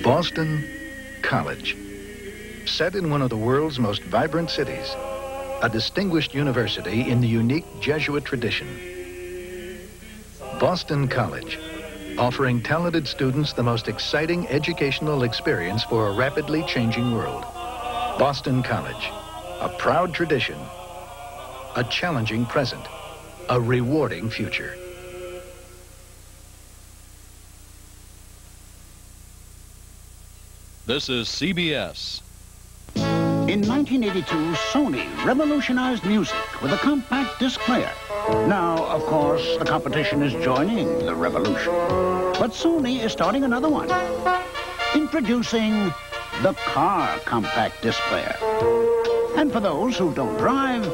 Boston College. Set in one of the world's most vibrant cities, a distinguished university in the unique Jesuit tradition. Boston College, offering talented students the most exciting educational experience for a rapidly changing world. Boston College, a proud tradition, a challenging present, a rewarding future. This is CBS. In 1982, Sony revolutionized music with a compact disc player. Now, of course, the competition is joining the revolution. But Sony is starting another one. Introducing the car compact disc player. And for those who don't drive,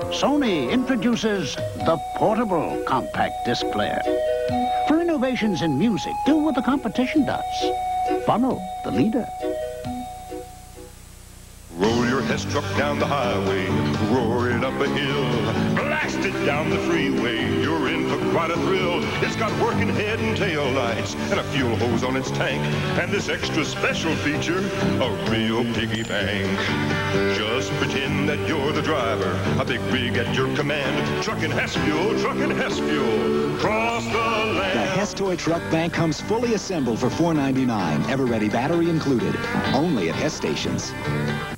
Sony introduces the portable compact disc player. For innovations in music, do what the competition does. Follow the leader. Roll your Hess truck down the highway, roar it up a hill, blast it down the freeway, you're in for quite a thrill. It's got working head and tail lights and a fuel hose on its tank, and this extra special feature, a real piggy bank. Just pretend that you're the driver, a big rig at your command, trucking Hess fuel, cross the land. The Hess Toy Truck Bank comes fully assembled for $4.99, ever-ready battery included, only at Hess stations.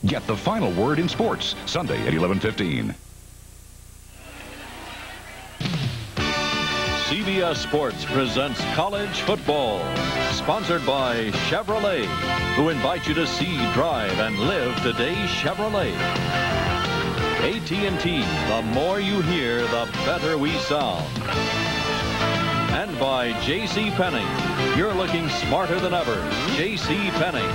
Get the final word in sports, Sunday at 11:15. CBS Sports presents college football, sponsored by Chevrolet, who invite you to see, drive, and live today's Chevrolet. AT&T, the more you hear, the better we sound. And by J.C. Penney, you're looking smarter than ever. J.C. Penney.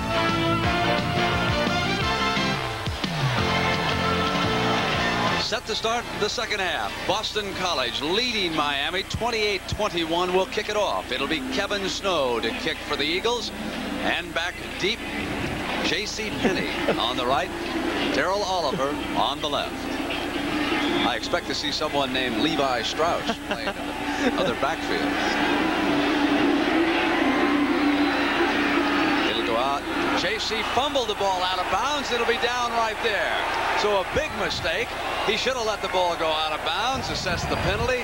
Set to start the second half. Boston College leading Miami 28-21. Will kick it off. It'll be Kevin Snow to kick for the Eagles. And back deep, J.C. Penney on the right, Darrell Oliver on the left. I expect to see someone named Levi Strauss playing in the other backfield. It'll go out. J.C. fumbled the ball out of bounds. It'll be down right there. So a big mistake. He should have let the ball go out of bounds, assessed the penalty.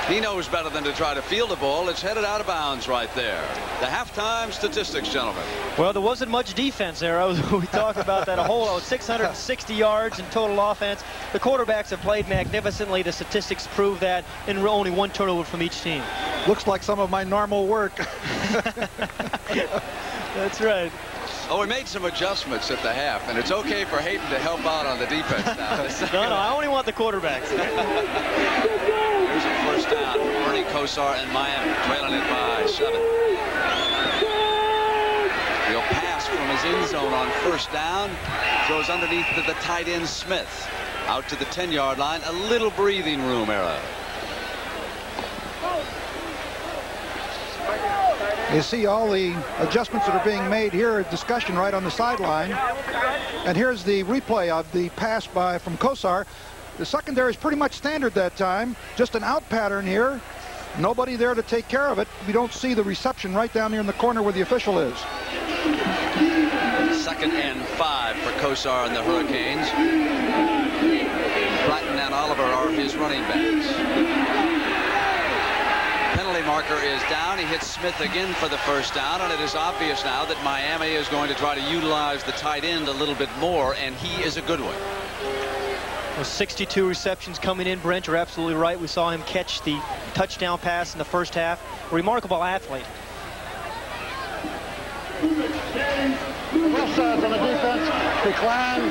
He knows better than to try to field the ball. It's headed out of bounds right there. The halftime statistics, gentlemen. Well, there wasn't much defense there. We talked about that a whole 660 yards in total offense. The quarterbacks have played magnificently. The statistics prove that, and only one turnover from each team. Looks like some of my normal work. That's right. Oh, we made some adjustments at the half, and it's okay for Hayden to help out on the defense now. No, I only want the quarterbacks. Here's a first down for Bernie Kosar and Miami, trailing it by 7. He'll pass from his end zone on first down. Throws underneath to the tight end Smith. Out to the 10-yard line. A little breathing room error. You see all the adjustments that are being made here at discussion right on the sideline. And here's the replay of the pass from Kosar. The secondary is pretty much standard that time. Just an out pattern here. Nobody there to take care of it. We don't see the reception right down here in the corner where the official is. 2nd and 5 for Kosar and the Hurricanes. Bratton and Oliver are his running backs. Penalty marker is down. He hits Smith again for the first down, and it is obvious now that Miami is going to try to utilize the tight end a little bit more, and he is a good one. Well, 62 receptions coming in, Brent. You're absolutely right. We saw him catch the touchdown pass in the first half. A remarkable athlete. Left side on the defense. Decline.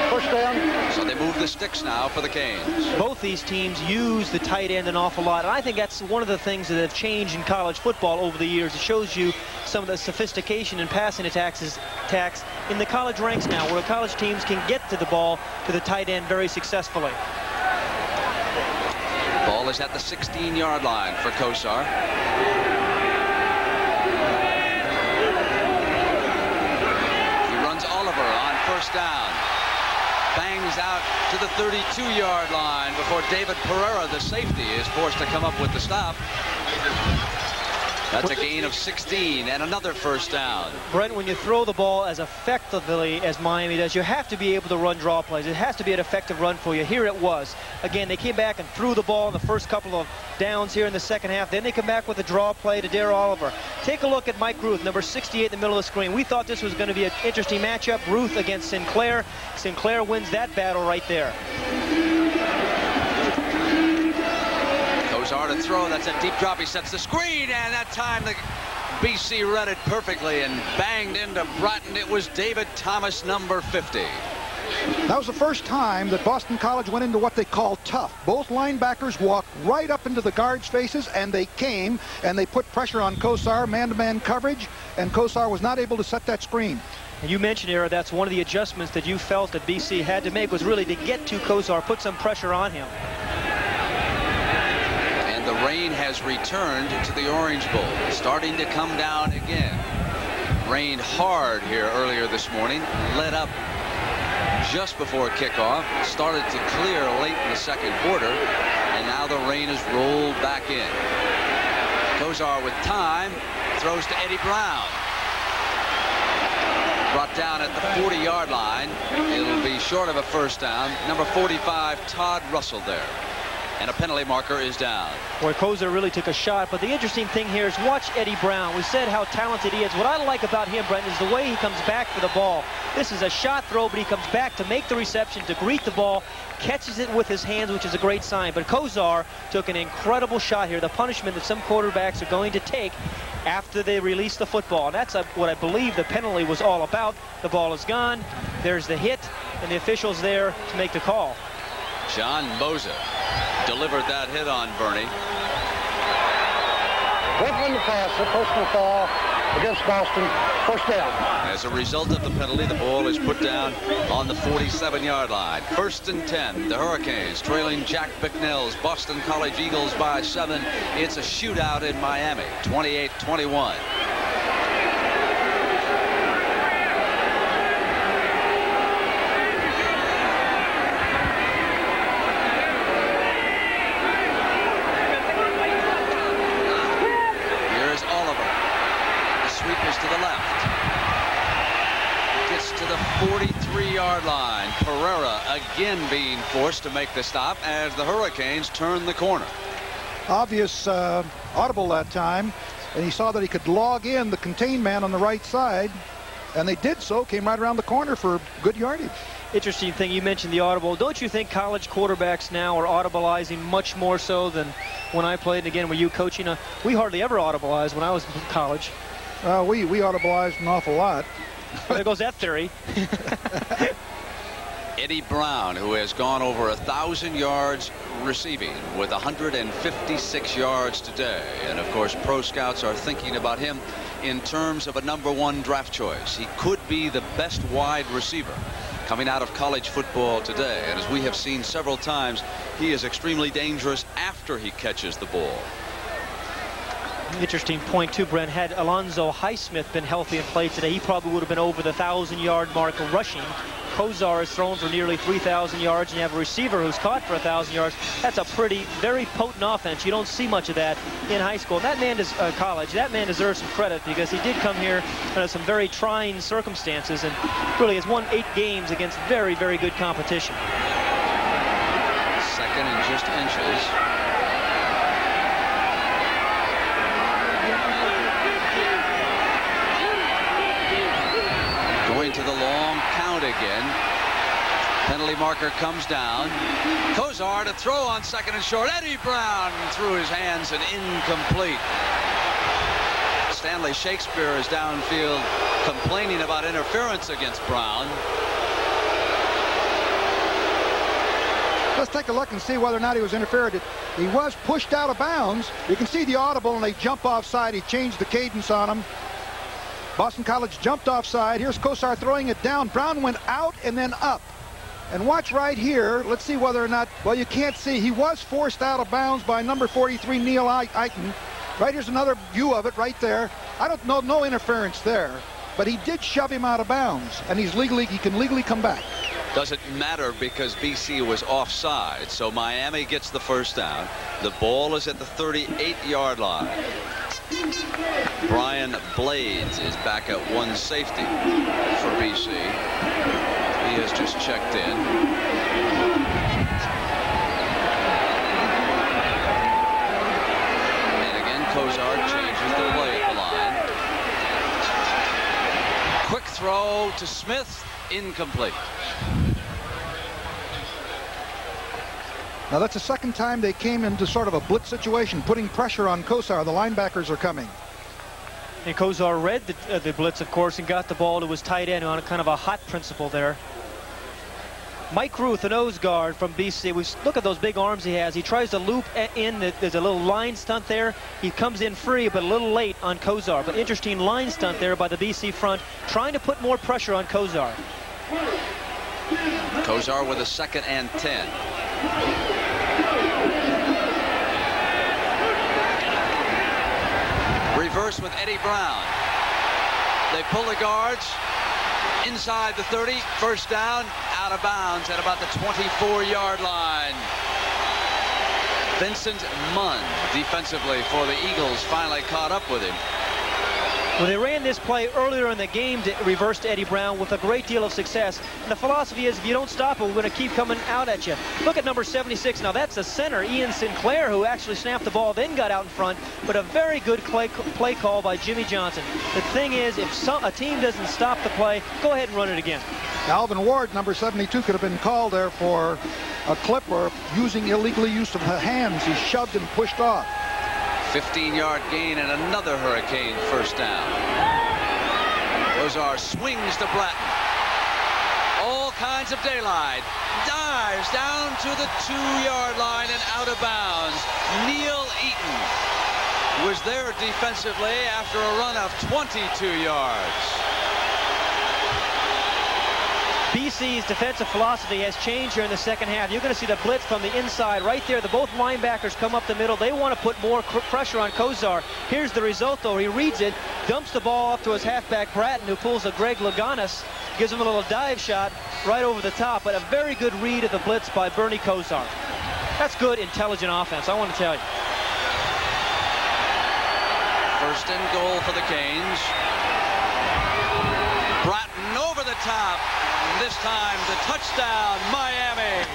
Push down. So they move the sticks now for the Canes. Both these teams use the tight end an awful lot, and I think that's one of the things that have changed in college football over the years. It shows you some of the sophistication in passing attacks in the college ranks now, where college teams can get to the ball to the tight end very successfully. Ball is at the 16-yard line for Kosar. Oliver on first down. Bangs out to the 32-yard line before David Pereira, the safety, is forced to come up with the stop. That's a gain of 16 and another first down. Brent, when you throw the ball as effectively as Miami does, you have to be able to run draw plays. It has to be an effective run for you. Here it was. Again, they came back and threw the ball in the first couple of downs here in the second half. Then they come back with a draw play to Darrell Oliver. Take a look at Mike Ruth, number 68 in the middle of the screen. We thought this was going to be an interesting matchup. Ruth against Sinclair. Sinclair wins that battle right there. Kozar to throw. That's a deep drop. He sets the screen, and that time the BC read it perfectly and banged into Bratton. It was David Thomas, number 50. That was the first time that Boston College went into what they call tough. Both linebackers walked right up into the guards' faces, and they came and they put pressure on Kozar, man-to-man coverage, and Kozar was not able to set that screen. And you mentioned, Era, that's one of the adjustments that you felt that BC had to make, was really to get to Kozar, put some pressure on him. And the rain has returned to the Orange Bowl, starting to come down again. Rained hard here earlier this morning, let up just before kickoff, started to clear late in the second quarter, and now the rain has rolled back in. Kozar with time, throws to Eddie Brown. Brought down at the 40-yard line. It'll be short of a first down. Number 45, Todd Russell there. And a penalty marker is down. Boy, Kozar really took a shot, but the interesting thing here is watch Eddie Brown. We said how talented he is. What I like about him, Brent, is the way he comes back for the ball. This is a shot throw, but he comes back to make the reception, to greet the ball, catches it with his hands, which is a great sign. But Kozar took an incredible shot here, the punishment that some quarterbacks are going to take after they release the football. And that's what I believe the penalty was all about. The ball is gone. There's the hit, and the official's there to make the call. John Boza delivered that hit on Bernie. Roughing the pass, a personal foul against Boston, first down. As a result of the penalty, the ball is put down on the 47-yard line. 1st and 10. The Hurricanes trailing Jack Bicknell's Boston College Eagles by 7. It's a shootout in Miami, 28-21. To the left. Gets to the 43-yard line. Pereira again being forced to make the stop as the Hurricanes turn the corner. Obvious audible that time, and he saw that he could log in the contained man on the right side, and they did so, came right around the corner for good yardage. Interesting thing, you mentioned the audible. Don't you think college quarterbacks now are audibleizing much more so than when I played? And again, were you coaching? We hardly ever audibleized when I was in college. We audibleized an awful lot. Well, there goes that theory. Eddie Brown, who has gone over 1,000 yards receiving with 156 yards today. And of course, pro scouts are thinking about him in terms of a #1 draft choice. He could be the best wide receiver coming out of college football today. And as we have seen several times, he is extremely dangerous after he catches the ball. Interesting point too, Brent. Had Alonzo Highsmith been healthy and played today, he probably would have been over the 1,000-yard mark rushing. Kozar has thrown for nearly 3,000 yards, and you have a receiver who's caught for 1,000 yards. That's a very potent offense. You don't see much of that in high school. And that man is college. That man deserves some credit because he did come here under some very trying circumstances and really has won 8 games against very, very good competition. 2nd and just inches. Going to the long count again. Penalty marker comes down. Kozar to throw on 2nd and short. Eddie Brown through his hands and incomplete. Stanley Shakespeare is downfield complaining about interference against Brown. Let's take a look and see whether or not he was interfered. He was pushed out of bounds. You can see the audible, and they jump offside. He changed the cadence on him. Boston College jumped offside. Here's Kozar throwing it down. Brown went out and then up. And watch right here. Let's see whether or not, well, you can't see. He was forced out of bounds by number 43, Neil Eichen. Right here's another view of it right there. I don't know, no interference there. But he did shove him out of bounds, and he can legally come back. Doesn't matter because BC was offside, so Miami gets the first down. The ball is at the 38-yard line. Brian Blades is back at one safety for BC. He has just checked in. And again, Kozar changes the line. Quick throw to Smith, incomplete. Now that's the second time they came into sort of a blitz situation, putting pressure on Kosar. The linebackers are coming. And Kozar read the blitz, of course, and got the ball to his tight end on a kind of a hot principle there. Mike Ruth, a nose guard from BC. Look at those big arms he has. He tries to loop in. There's a little line stunt there. He comes in free, but a little late on Kozar. But interesting line stunt there by the BC front, trying to put more pressure on Kozar. Kozar with a 2nd and 10. Reverse with Eddie Brown. They pull the guards inside the 30. First down, out of bounds at about the 24-yard line. Vincent Munn defensively for the Eagles finally caught up with him. Well, they ran this play earlier in the game to reverse to Eddie Brown with a great deal of success. And the philosophy is if you don't stop it, we're going to keep coming out at you. Look at number 76. Now that's the center, Ian Sinclair, who actually snapped the ball, then got out in front. But a very good play call by Jimmy Johnson. The thing is, if a team doesn't stop the play, go ahead and run it again. Alvin Ward, number 72, could have been called there for a clip or using illegal use of the hands. He shoved and pushed off. 15-yard gain and another Hurricane first down. Kozar swings to Bratton. All kinds of daylight. Dives down to the 2-yard line and out of bounds. Neil Eaton was there defensively after a run of 22 yards. BC's defensive philosophy has changed here in the second half. You're going to see the blitz from the inside right there. Both linebackers come up the middle. They want to put more pressure on Kozar. Here's the result, though. He reads it, dumps the ball off to his halfback, Bratton, who pulls a Greg Laganis, gives him a little dive shot right over the top. But a very good read of the blitz by Bernie Kozar. That's good, intelligent offense, I want to tell you. First and goal for the Canes. Bratton over the top. This time the touchdown, Miami.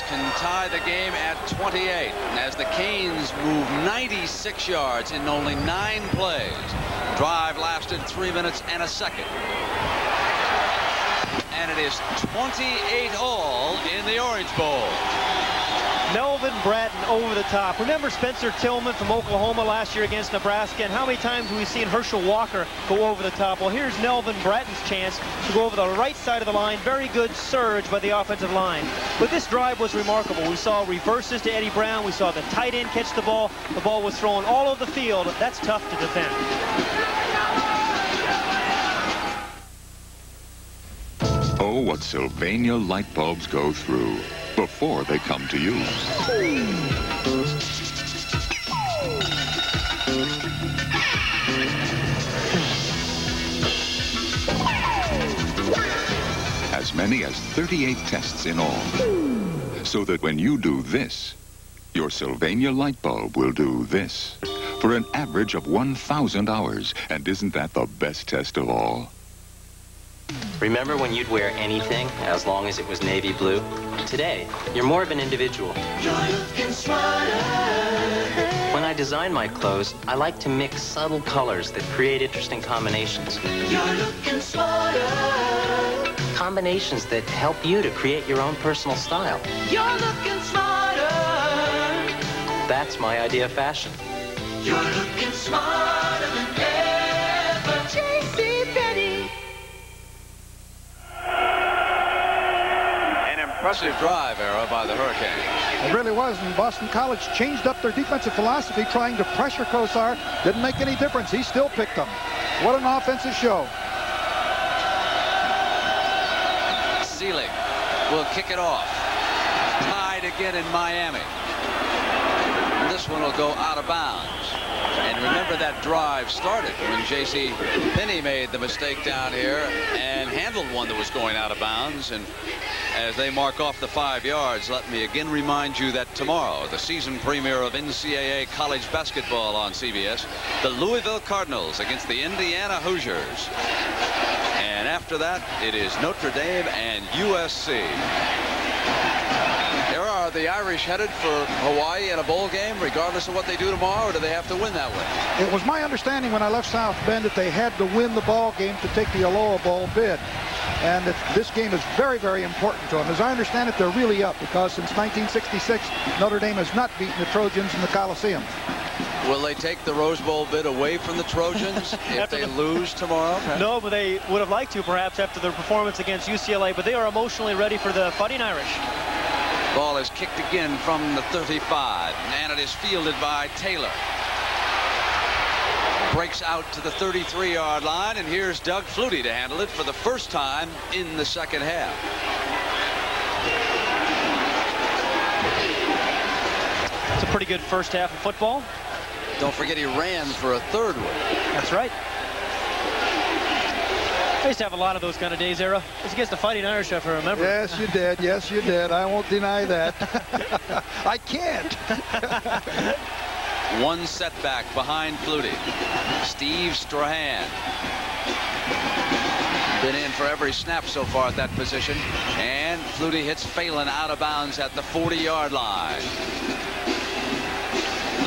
Can tie the game at 28 as the Canes move 96 yards in only 9 plays. Drive lasted 3 minutes and a second. And it is 28 all in the Orange Bowl. Melvin Bratton over the top. Remember Spencer Tillman from Oklahoma last year against Nebraska, and how many times have we seen Herschel Walker go over the top? Well, here's Melvin Bratton's chance to go over the right side of the line. Very good surge by the offensive line. But this drive was remarkable. We saw reverses to Eddie Brown. We saw the tight end catch the ball. The ball was thrown all over the field. That's tough to defend. Oh, what Sylvania light bulbs go through before they come to you. As many as 38 tests in all. So that when you do this, your Sylvania light bulb will do this for an average of 1,000 hours. And isn't that the best test of all? Remember when you'd wear anything as long as it was navy blue? Today, you're more of an individual. You're looking smarter. When I design my clothes, I like to mix subtle colors that create interesting combinations. You're looking smarter. Combinations that help you to create your own personal style. You're looking smarter. That's my idea of fashion. You're looking smarter than ever. impressive drive, Era, by the Hurricanes. It really was, and Boston College changed up their defensive philosophy, trying to pressure Kosar. Didn't make any difference. He still picked them. What an offensive show. Seelig will kick it off. Tied again in Miami. This one will go out of bounds. And remember, that drive started when J.C. Penney made the mistake down here and handled one that was going out of bounds. And as they mark off the 5 yards, let me again remind you that tomorrow, the season premiere of NCAA college basketball on CBS, the Louisville Cardinals against the Indiana Hoosiers. And after that, it is Notre Dame and USC. Are the Irish headed for Hawaii in a bowl game, regardless of what they do tomorrow, or do they have to win that way? It was my understanding when I left South Bend that they had to win the ball game to take the Aloha Bowl bid. And that this game is very, very important to them. As I understand it, they're really up because since 1966, Notre Dame has not beaten the Trojans in the Coliseum. Will they take the Rose Bowl bid away from the Trojans if they lose tomorrow? No, but they would have liked to, perhaps, after their performance against UCLA. But they are emotionally ready for the Fighting Irish. Ball is kicked again from the 35, and it is fielded by Taylor. Breaks out to the 33-yard line, and here's Doug Flutie to handle it for the first time in the second half. It's a pretty good first half of football. Don't forget he ran for a third one. That's right. I used to have a lot of those kind of days, Era. It was against the Fighting Irish, if I remember. Yes, you did. Yes, you did. I won't deny that. I can't. One setback behind Flutie. Steve Strahan. Been in for every snap so far at that position. And Flutie hits Phelan out of bounds at the 40-yard line.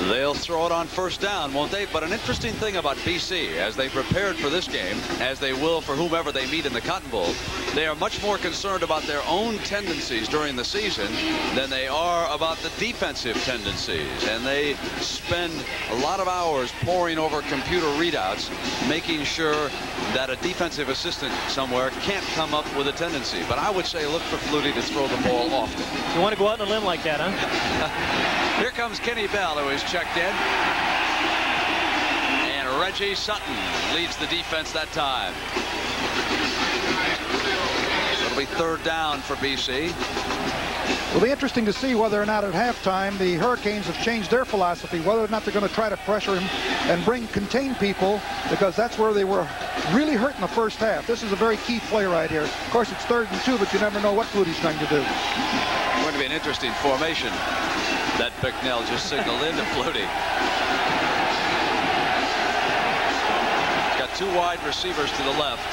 They'll throw it on first down, won't they? But an interesting thing about BC, as they prepared for this game, as they will for whomever they meet in the Cotton Bowl, they are much more concerned about their own tendencies during the season than they are about the defensive tendencies. And they spend a lot of hours poring over computer readouts, making sure that a defensive assistant somewhere can't come up with a tendency. But I would say look for Flutie to throw the ball often. You want to go out on a limb like that, huh? Here comes Kenny Bell, who is checked in. And Reggie Sutton leads the defense that time. It'll be third down for BC. It'll be interesting to see whether or not at halftime the Hurricanes have changed their philosophy, whether or not they're going to try to pressure him and contain people, because that's where they were really hurt in the first half. This is a very key play right here. Of course, it's 3rd and 2, but you never know what Flutie's going to do. It's going to be an interesting formation that Bicknell just signaled into Flutie. He's got 2 wide receivers to the left.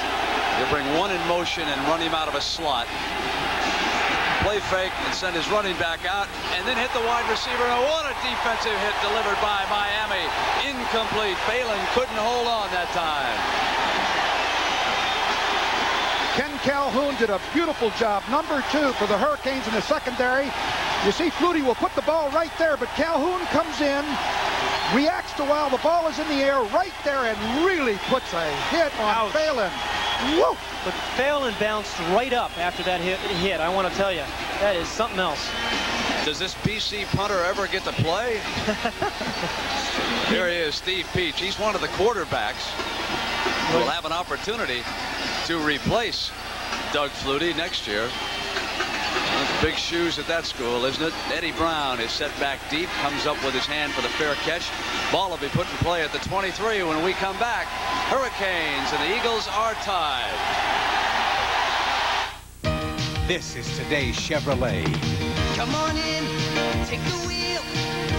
He'll bring one in motion and run him out of a slot. Play fake and send his running back out, and then hit the wide receiver. And what a defensive hit delivered by Miami. Incomplete. Phelan couldn't hold on that time. Ken Calhoun did a beautiful job. Number 2 for the Hurricanes in the secondary. You see Flutie will put the ball right there, but Calhoun comes in, reacts to while the ball is in the air right there, and really puts a hit on Phelan. Woo! But Phelan bounced right up after that hit. I want to tell you, that is something else. Does this BC punter ever get to play? Here he is, Steve Peach. He's one of the quarterbacks who will have an opportunity to replace Doug Flutie next year. Those big shoes at that school, isn't it? Eddie Brown is set back deep, comes up with his hand for the fair catch. Ball will be put in play at the 23 when we come back. Hurricanes and the Eagles are tied. This is today's Chevrolet. Come on in, take the wheel,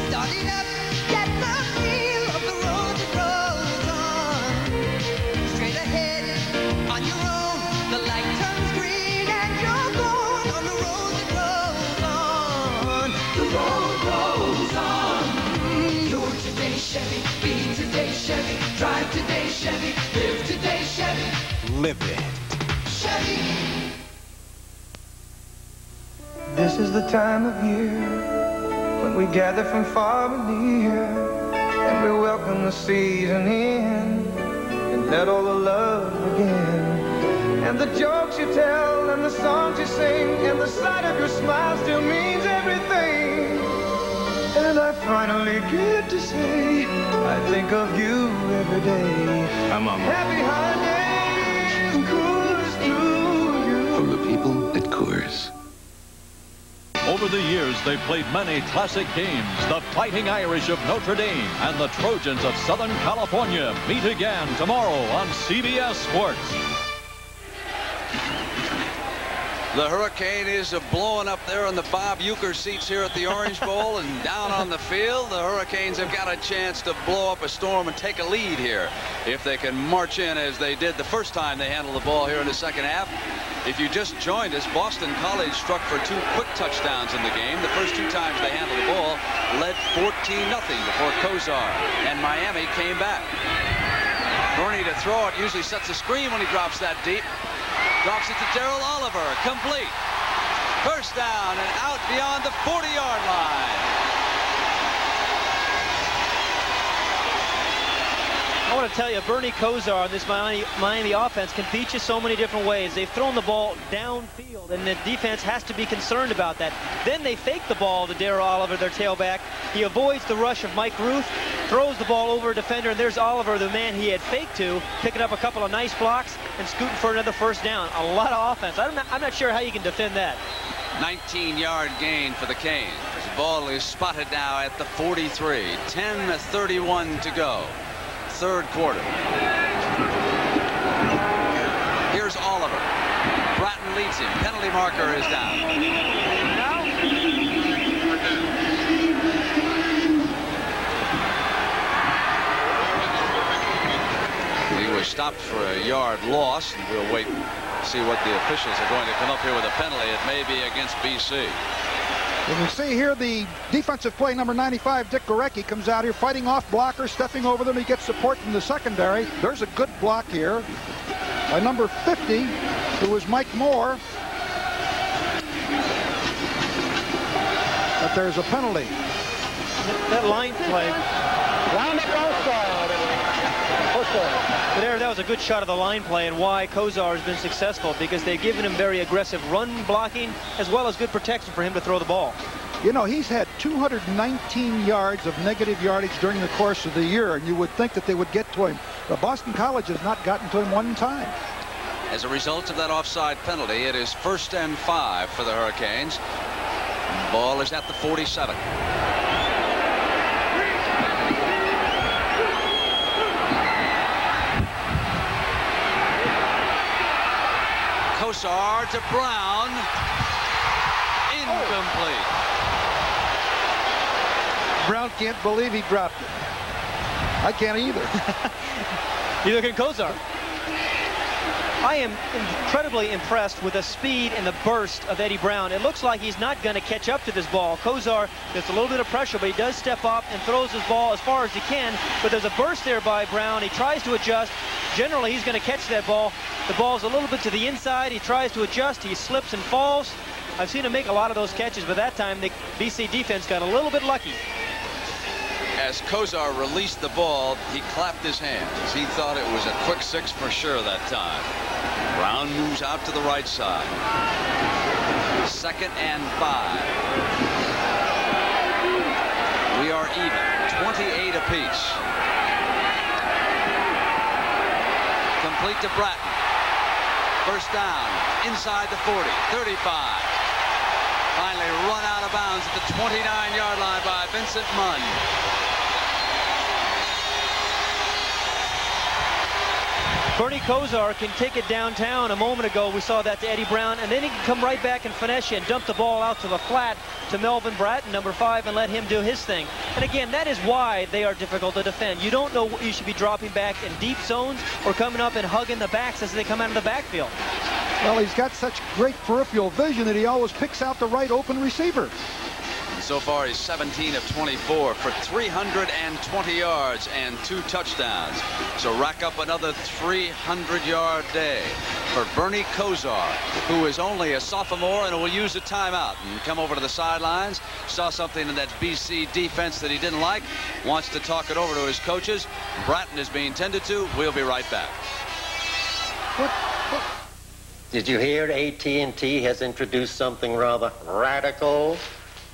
start it up, get the feel of the road that rolls on. Straight ahead, on your own, the light turns green and you're going on the road that rolls on. The road rolls on. You're today Chevy, be today Chevy, drive today Chevy, live today Chevy. Live it. Chevy. This is the time of year when we gather from far and near, and we welcome the season in and let all the love begin. And the jokes you tell, and the songs you sing, and the sight of your smile still means everything. And I finally get to say, I think of you every day. Happy holidays, Coors to you. From the people at Coors. Over the years, they've played many classic games. The Fighting Irish of Notre Dame and the Trojans of Southern California meet again tomorrow on CBS Sports. The hurricane is blowing up there on the Bob Uecker seats here at the Orange Bowl, and down on the field, the Hurricanes have got a chance to blow up a storm and take a lead here if they can march in as they did the first time they handled the ball here in the second half. If you just joined us, Boston College struck for 2 quick touchdowns in the game. The first 2 times they handled the ball, led 14-0 before Kozar, and Miami came back. Bernie to throw it, usually sets a screen when he drops that deep. Drops it to Darrell Oliver, complete. First down and out beyond the 40-yard line. I want to tell you, Bernie Kozar on this Miami offense can beat you so many different ways. They've thrown the ball downfield, and the defense has to be concerned about that. Then they fake the ball to Darrell Oliver, their tailback. He avoids the rush of Mike Ruth, throws the ball over a defender, and there's Oliver, the man he had faked to, picking up a couple of nice blocks and scooting for another first down. A lot of offense. I'm not sure how you can defend that. 19-yard gain for the Canes. The ball is spotted now at the 43. 10:31 to go. Third quarter. Here's Oliver. Bratton leads him. Penalty marker is down. He was stopped for a yard loss, and we'll wait and see what the officials are going to come up here with a penalty. It may be against BC. You can see here the defensive play, number 95, Dick Gorecki, comes out here fighting off blockers, stepping over them. He gets support from the secondary. There's a good block here by number 50, who was Mike Moore. But there's a penalty. That line play. Round up outside. But there, that was a good shot of the line play, and why Kozar has been successful, because they've given him very aggressive run blocking as well as good protection for him to throw the ball. You know, he's had 219 yards of negative yardage during the course of the year, and you would think that they would get to him. But Boston College has not gotten to him one time. As a result of that offside penalty, it is 1st and 5 for the Hurricanes. Ball is at the 47. Kozar to Brown. Incomplete. Brown can't believe he dropped it. I can't either. Neither can Kozar. I am incredibly impressed with the speed and the burst of Eddie Brown. It looks like he's not going to catch up to this ball. Kozar gets a little bit of pressure, but he does step up and throws his ball as far as he can. But there's a burst there by Brown. He tries to adjust. Generally, he's going to catch that ball. The ball's a little bit to the inside. He tries to adjust. He slips and falls. I've seen him make a lot of those catches, but that time the BC defense got a little bit lucky. As Kozar released the ball, he clapped his hands. He thought it was a quick 6 for sure that time. Brown moves out to the right side. 2nd and 5. We are even, 28 apiece. Complete to Bratton. First down, inside the 40, 35. Finally run out of bounds at the 29-yard line by Vincent Munn. Bernie Kozar can take it downtown. A moment ago, we saw that to Eddie Brown, and then he can come right back and finesse you and dump the ball out to the flat to Melvin Bratton, number 5, and let him do his thing. And again, that is why they are difficult to defend. You don't know what you should be dropping back in deep zones or coming up and hugging the backs as they come out of the backfield. Well, he's got such great peripheral vision that he always picks out the right open receiver. So far, he's 17 of 24 for 320 yards and 2 touchdowns. So rack up another 300-yard day for Bernie Kozar, who is only a sophomore and will use a timeout and come over to the sidelines. Saw something in that BC defense that he didn't like. Wants to talk it over to his coaches. Bratton is being tended to. We'll be right back. Did you hear AT&T has introduced something rather radical?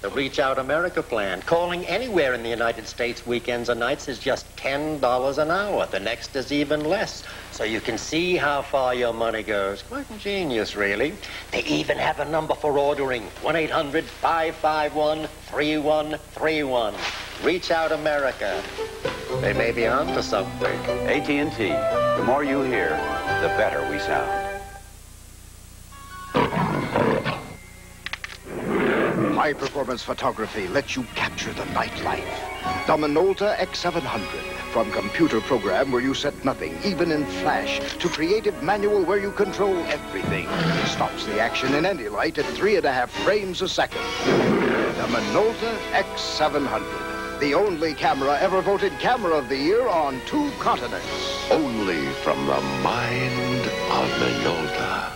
The Reach Out America plan. Calling anywhere in the United States weekends or nights is just $10 an hour. The next is even less. So you can see how far your money goes. Quite ingenious, really. They even have a number for ordering. 1-800-551-3131. Reach Out America. They may be on to something. AT&T. The more you hear, the better we sound. High-performance photography lets you capture the nightlife. The Minolta X700. From computer program where you set nothing, even in flash, to creative manual where you control everything. Stops the action in any light at 3.5 frames a second. The Minolta X700. The only camera ever voted Camera of the Year on 2 continents. Only from the mind of Minolta.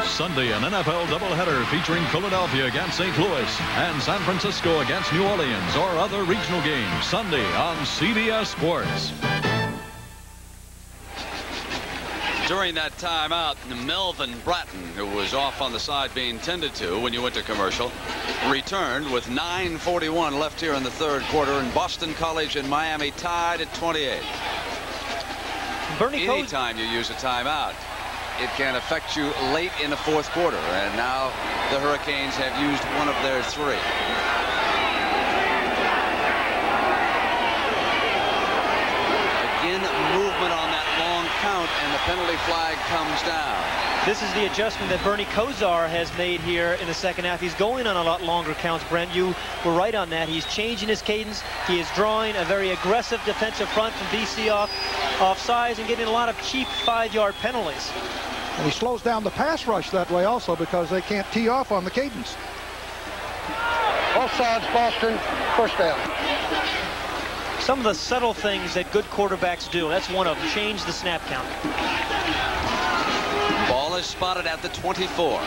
Sunday, an NFL doubleheader featuring Philadelphia against St. Louis and San Francisco against New Orleans or other regional games. Sunday on CBS Sports. During that timeout, Melvin Bratton, who was off on the side being tended to when you went to commercial, returned with 9:41 left here in the third quarter, and Boston College and Miami tied at 28. Anytime you use a timeout, it can affect you late in the fourth quarter, and now the Hurricanes have used one of their 3. Again, movement on that long count, and the penalty flag comes down. This is the adjustment that Bernie Kosar has made here in the second half. He's going on a lot longer counts, Brent. You were right on that. He's changing his cadence. He is drawing a very aggressive defensive front from BC off size and getting a lot of cheap 5-yard penalties. And he slows down the pass rush that way also because they can't tee off on the cadence. Both sides, Boston, first down. Some of the subtle things that good quarterbacks do. That's one of them. Change the snap count. Ball is spotted at the 24.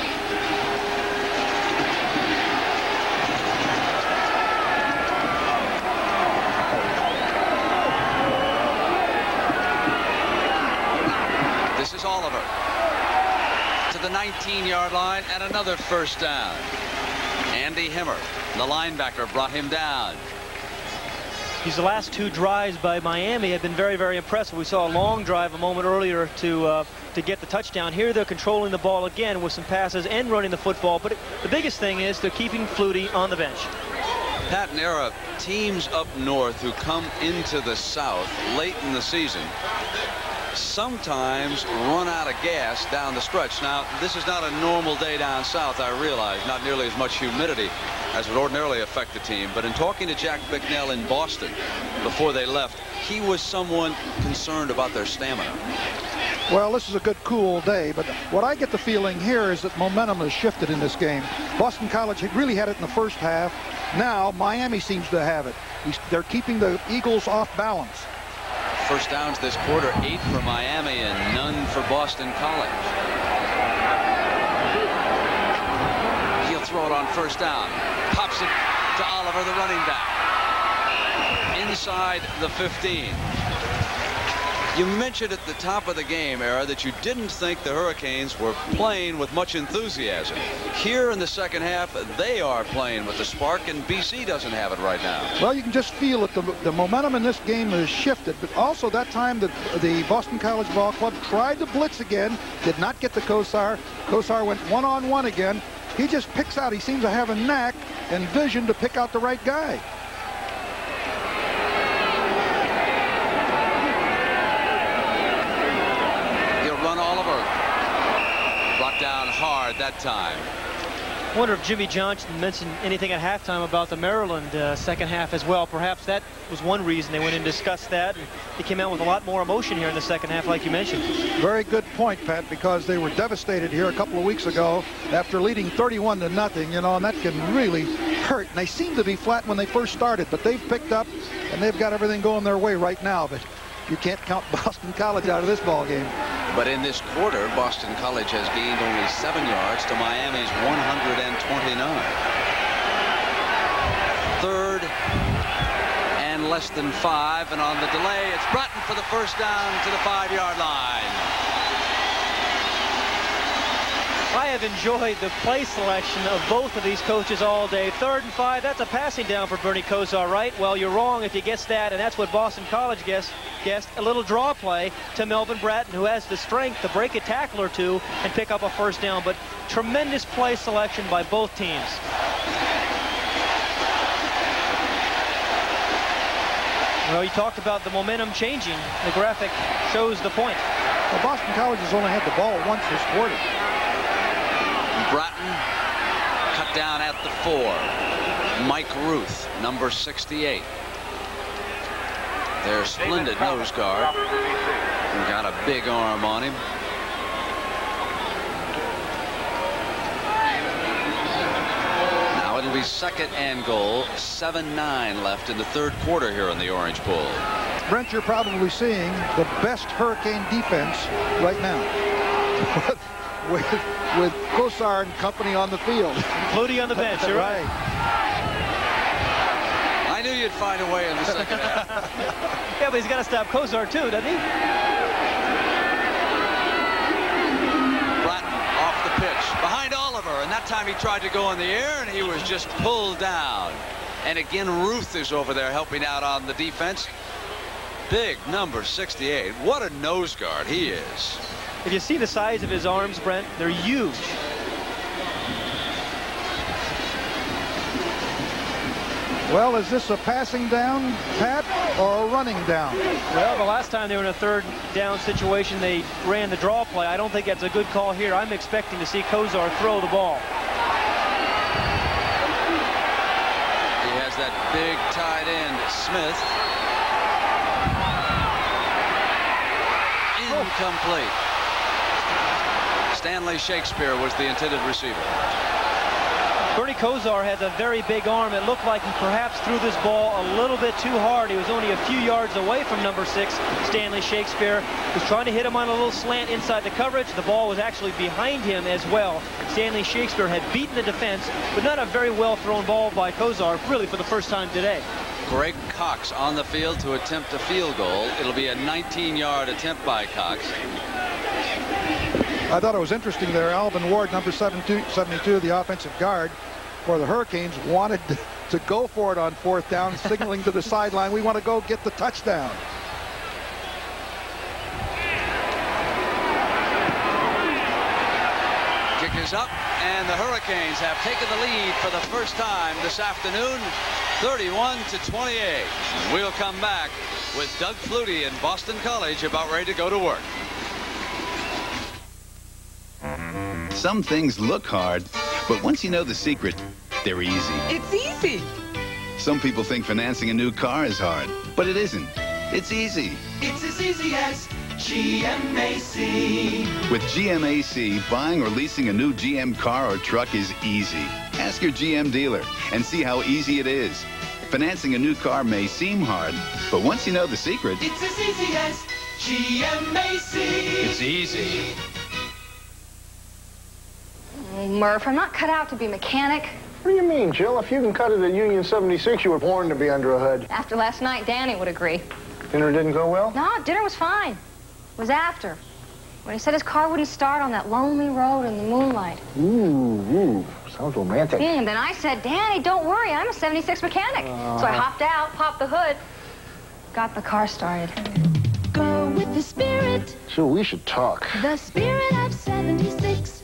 This is Oliver to the 19-yard line and another first down. Andy Hemmer, the linebacker, brought him down. These last 2 drives by Miami have been very, very impressive. We saw a long drive a moment earlier to get the touchdown. Here they're controlling the ball again with some passes and running the football. But the biggest thing is they're keeping Flutie on the bench. Pat Nera, teams up north who come into the South late in the season sometimes run out of gas down the stretch. Now, this is not a normal day down south, I realize. Not nearly as much humidity as would ordinarily affect the team. But in talking to Jack Bicknell in Boston before they left, he was someone concerned about their stamina. Well, this is a good cool day, but what I get the feeling here is that momentum has shifted in this game. Boston College really had it in the first half. Now Miami seems to have it. They're keeping the Eagles off balance. First downs this quarter, 8 for Miami and none for Boston College. He'll throw it on first down. Pops it to Oliver, the running back. Inside the 15. You mentioned at the top of the game, Era, that you didn't think the Hurricanes were playing with much enthusiasm. Here in the second half, they are playing with the spark, and BC doesn't have it right now. Well, you can just feel that the momentum in this game has shifted, but also that time that the Boston College Ball Club tried to blitz again, did not get the Kosar. Kosar went one-on-one again. He just picks out. He seems to have a knack and vision to pick out the right guy. Down hard that time. I wonder if Jimmy Johnson mentioned anything at halftime about the Maryland second half as well. Perhaps that was one reason they went and discussed that. And they came out with a lot more emotion here in the second half, like you mentioned. Very good point, Pat, because they were devastated here a couple of weeks ago after leading 31-0, you know, and that can really hurt. And they seemed to be flat when they first started, but they've picked up and they've got everything going their way right now. But you can't count Boston College out of this ball game. But in this quarter, Boston College has gained only 7 yards to Miami's 129. Third and less than 5, and on the delay, it's Bratton for the first down to the 5-yard line. I have enjoyed the play selection of both of these coaches all day. 3rd and 5, that's a passing down for Bernie Kosar, right? Well, you're wrong if you guess that, and that's what Boston College guessed. A little draw play to Melvin Bratton, who has the strength to break a tackle or two and pick up a 1st down. But tremendous play selection by both teams. Well, you talked about the momentum changing. The graphic shows the point. Well, Boston College has only had the ball once this quarter. Bratton cut down at the 4. Mike Ruth, number 68. Their splendid nose guard. Got a big arm on him. Now it'll be 2nd and goal. 7-9 left in the 3rd quarter here in the Orange Bowl. Brent, you're probably seeing the best Hurricane defense right now. with Kosar and company on the field. Flutie on the bench, you're right. I knew you'd find a way in the 2nd half. Yeah, but he's got to stop Kosar too, doesn't he? Bratton off the pitch, behind Oliver, and that time he tried to go in the air, and he was just pulled down. And again, Ruth is over there helping out on the defense. Big number 68. What a nose guard he is. If you see the size of his arms, Brent, they're huge. Well, is this a passing down, Pat, or a running down? Well, the last time they were in a 3rd down situation, they ran the draw play. I don't think that's a good call here. I'm expecting to see Kosar throw the ball. He has that big tight end, Smith. Incomplete. Stanley Shakespeare was the intended receiver. Bernie Kosar has a very big arm. It looked like he perhaps threw this ball a little bit too hard. He was only a few yards away from number 6, Stanley Shakespeare. He was trying to hit him on a little slant inside the coverage. The ball was actually behind him as well. Stanley Shakespeare had beaten the defense, but not a very well thrown ball by Kosar, really for the first time today. Greg Cox on the field to attempt a field goal. It'll be a 19-yard attempt by Cox. I thought it was interesting there. Alvin Ward, number 72, the offensive guard for the Hurricanes, wanted to go for it on 4th down, signaling to the sideline, we want to go get the touchdown. Kick is up, and the Hurricanes have taken the lead for the first time this afternoon, 31-28. We'll come back with Doug Flutie and Boston College about ready to go to work. Some things look hard, but once you know the secret, they're easy. It's easy. Some people think financing a new car is hard, but it isn't. It's easy. It's as easy as GMAC. With GMAC, buying or leasing a new GM car or truck is easy. Ask your GM dealer and see how easy it is. Financing a new car may seem hard, but once you know the secret, it's as easy as GMAC. It's easy. Murph, I'm not cut out to be a mechanic. What do you mean, Jill? If you can cut it at Union 76, you were born to be under a hood. After last night, Danny would agree. Dinner didn't go well? No, dinner was fine. It was after. When he said his car wouldn't start on that lonely road in the moonlight. Ooh, sounds romantic. And then I said, Danny, don't worry, I'm a 76 mechanic. So I hopped out, popped the hood, got the car started. Go with the spirit. Sure, we should talk. The spirit of 76.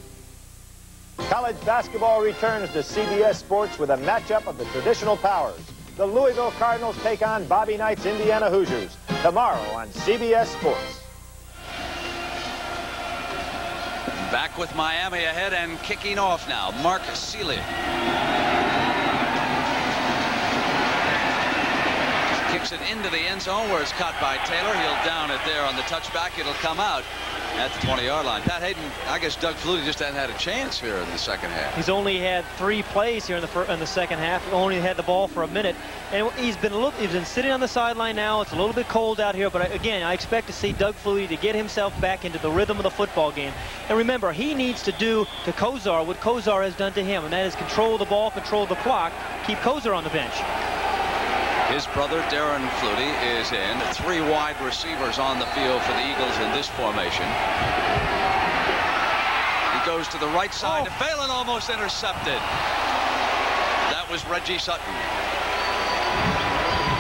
College basketball returns to CBS Sports with a matchup of the traditional powers. The Louisville Cardinals take on Bobby Knight's Indiana Hoosiers tomorrow on CBS Sports. Back with Miami ahead and kicking off now, Mark Seeley. Kicks it into the end zone where it's caught by Taylor. He'll down it there on the touchback. It'll come out at the 20-yard line. Pat Hayden, I guess Doug Flutie just hasn't had a chance here in the 2nd half. He's only had 3 plays here in the 2nd half. He only had the ball for a minute, and he's been sitting on the sideline now. It's a little bit cold out here, but again, I expect to see Doug Flutie to get himself back into the rhythm of the football game. And remember, he needs to do to Kosar what Kosar has done to him, and that is control the ball, control the clock, keep Kosar on the bench. His brother, Darren Flutie, is in. 3 wide receivers on the field for the Eagles in this formation. He It goes to the right side. Phelan almost intercepted. That was Reggie Sutton.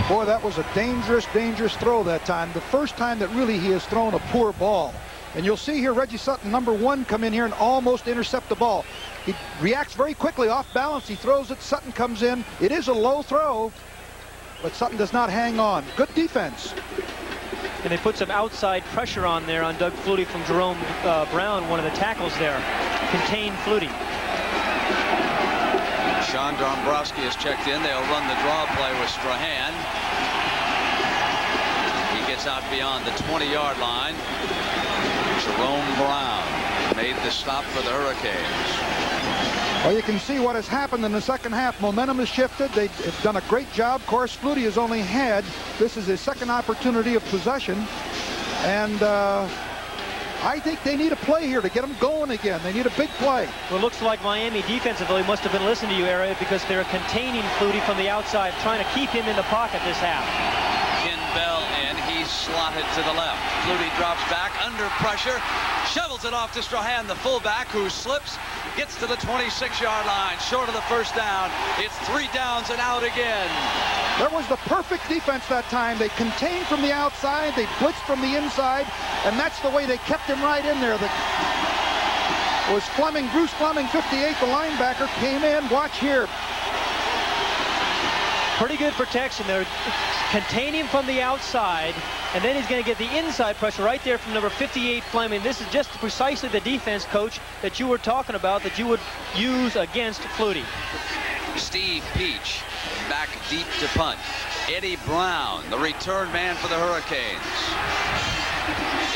Boy, that was a dangerous, dangerous throw that time. The first time that really he has thrown a poor ball. And you'll see here Reggie Sutton, number 1, come in here and almost intercept the ball. He reacts very quickly off balance. He throws it. Sutton comes in. It is a low throw, but Sutton does not hang on. Good defense. And they put some outside pressure on there on Doug Flutie from Jerome Brown, one of the tackles there. Contain Flutie. Sean Dombrowski has checked in. They'll run the draw play with Strahan. He gets out beyond the 20-yard line. Jerome Brown made the stop for the Hurricanes. Well, you can see what has happened in the second half. Momentum has shifted. They've done a great job. Of course, Flutie has only had, this is his second opportunity of possession. And I think they need a play here to get them going again. They need a big play. Well, it looks like Miami defensively must have been listening to you, Area, because they're containing Flutie from the outside, trying to keep him in the pocket this half. Ken Bell in. He's slotted to the left. Flutie drops back under pressure. Shovels it off to Strahan, the fullback, who slips. Gets to the 26-yard line, short of the first down. It's 3 downs and out again. There was the perfect defense that time. They contained from the outside, they blitzed from the inside, and that's the way they kept him right in there. That was Fleming, Bruce Fleming, 58, the linebacker, came in. Watch here. Pretty good protection there. Contain him from the outside, and then he's going to get the inside pressure right there from number 58, Fleming. This is just precisely the defense, Coach, that you were talking about, that you would use against Flutie. Steve Peach back deep to punt. Eddie Brown, the return man for the Hurricanes.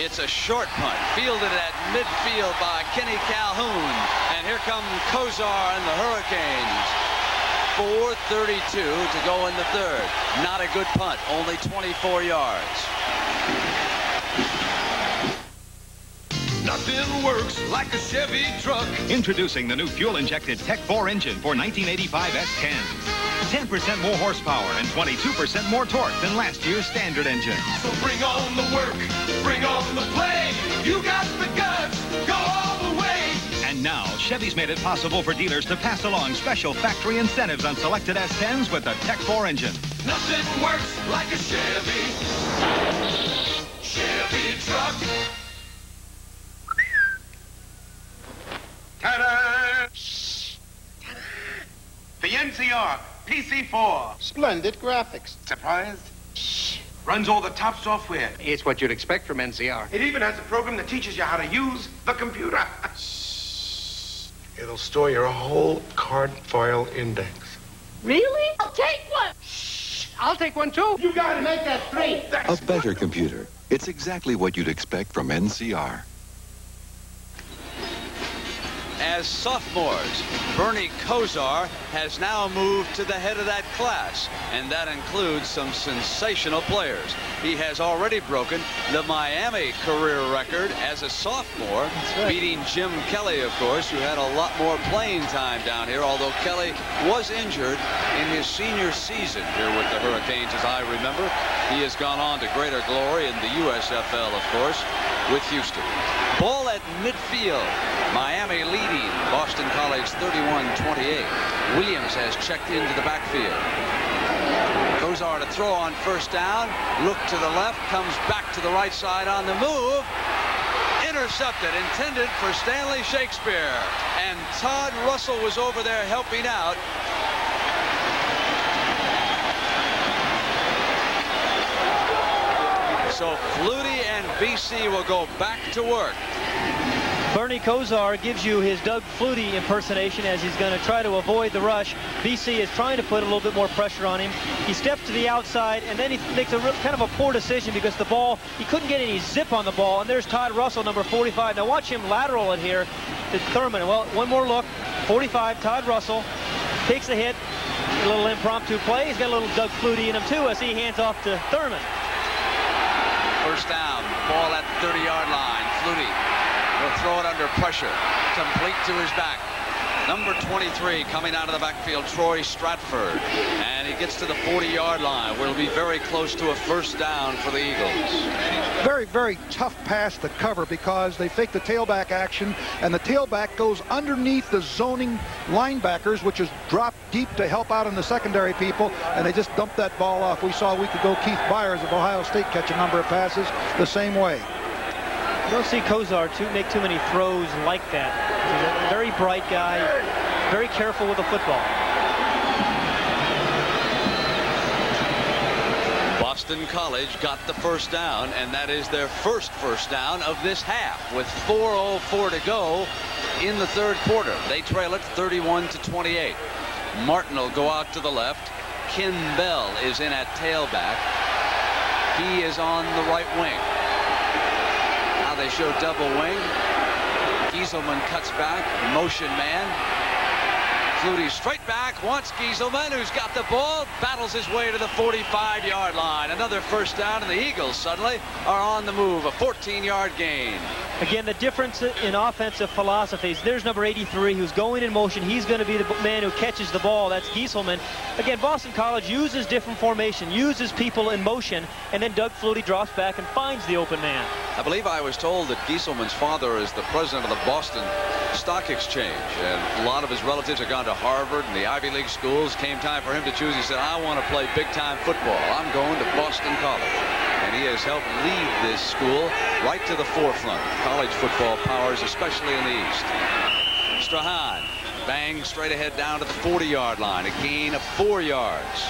It's a short punt, fielded at midfield by Kenny Calhoun. And here come Kozar and the Hurricanes. 4:32 to go in the third. Not a good punt, only 24 yards. Nothing works like a Chevy truck. Introducing the new fuel-injected Tech 4 engine for 1985 S10. 10% more horsepower and 22% more torque than last year's standard engine. So bring on the work, bring on the play. You got the guts, go all the way. And now, Chevy's made it possible for dealers to pass along special factory incentives on selected S10s with the Tech 4 engine. Nothing works like a Chevy truck. Ta-da! The NCR PC4. Splendid graphics. Surprised? Runs all the top software. It's what you'd expect from NCR. It even has a program that teaches you how to use the computer. It'll store your whole card file index. Really? I'll take one. I'll take one too. You gotta make that 3. A better computer. It's exactly what you'd expect from NCR. As sophomores, Bernie Kozar has now moved to the head of that class, and that includes some sensational players. He has already broken the Miami career record as a sophomore, beating Jim Kelly, of course, who had a lot more playing time down here, although Kelly was injured in his senior season here with the Hurricanes, as I remember. He has gone on to greater glory in the USFL, of course, with Houston. Ball at midfield. Miami leading Boston College 31-28. Williams has checked into the backfield. Kozar to throw on first down. Look to the left. Comes back to the right side on the move. Intercepted. Intended for Stanley Shakespeare. And Todd Russell was over there helping out. So Flutie and BC will go back to work. Bernie Kozar gives you his Doug Flutie impersonation as he's going to try to avoid the rush. BC is trying to put a little bit more pressure on him. He steps to the outside, and then he makes a kind of a poor decision because the ball, he couldn't get any zip on the ball. And there's Todd Russell, number 45. Now watch him lateral it here to Thurman. Well, one more look. 45, Todd Russell takes a hit. A little impromptu play. He's got a little Doug Flutie in him too as he hands off to Thurman. First down, ball at the 30-yard line. Flutie will throw it under pressure, complete to his back. Number 23 coming out of the backfield, Troy Stratford. And he gets to the 40-yard line, where it'll be very close to a first down for the Eagles. Very, very tough pass to cover because they fake the tailback action, and the tailback goes underneath the zoning linebackers, which is dropped deep to help out on the secondary people, and they just dumped that ball off. We saw a week ago Keith Byers of Ohio State catch a number of passes the same way. You don't see Kozar make too many throws like that. He's a very bright guy, very careful with the football. Boston College got the first down, and that is their first down of this half, with 4:04 to go in the third quarter. They trail it 31-28. Martin will go out to the left. Ken Bell is in at tailback. He is on the right wing. Now they show double wing. Gieselman cuts back, motion man. Flutie straight back, wants Gieselman, who's got the ball, battles his way to the 45-yard line. Another first down, and the Eagles suddenly are on the move. A 14-yard gain. Again, the difference in offensive philosophies. There's number 83 who's going in motion. He's going to be the man who catches the ball. That's Gieselman. Again, Boston College uses different formation, uses people in motion, and then Doug Flutie drops back and finds the open man. I believe I was told that Gieselman's father is the president of the Boston Stock Exchange, and a lot of his relatives have gone to Harvard and the Ivy League schools. Came time for him to choose. He said, I want to play big-time football. I'm going to Boston College. And he has helped lead this school right to the forefront of college football powers, especially in the East. Strahan bangs straight ahead down to the 40-yard line, a gain of 4 yards.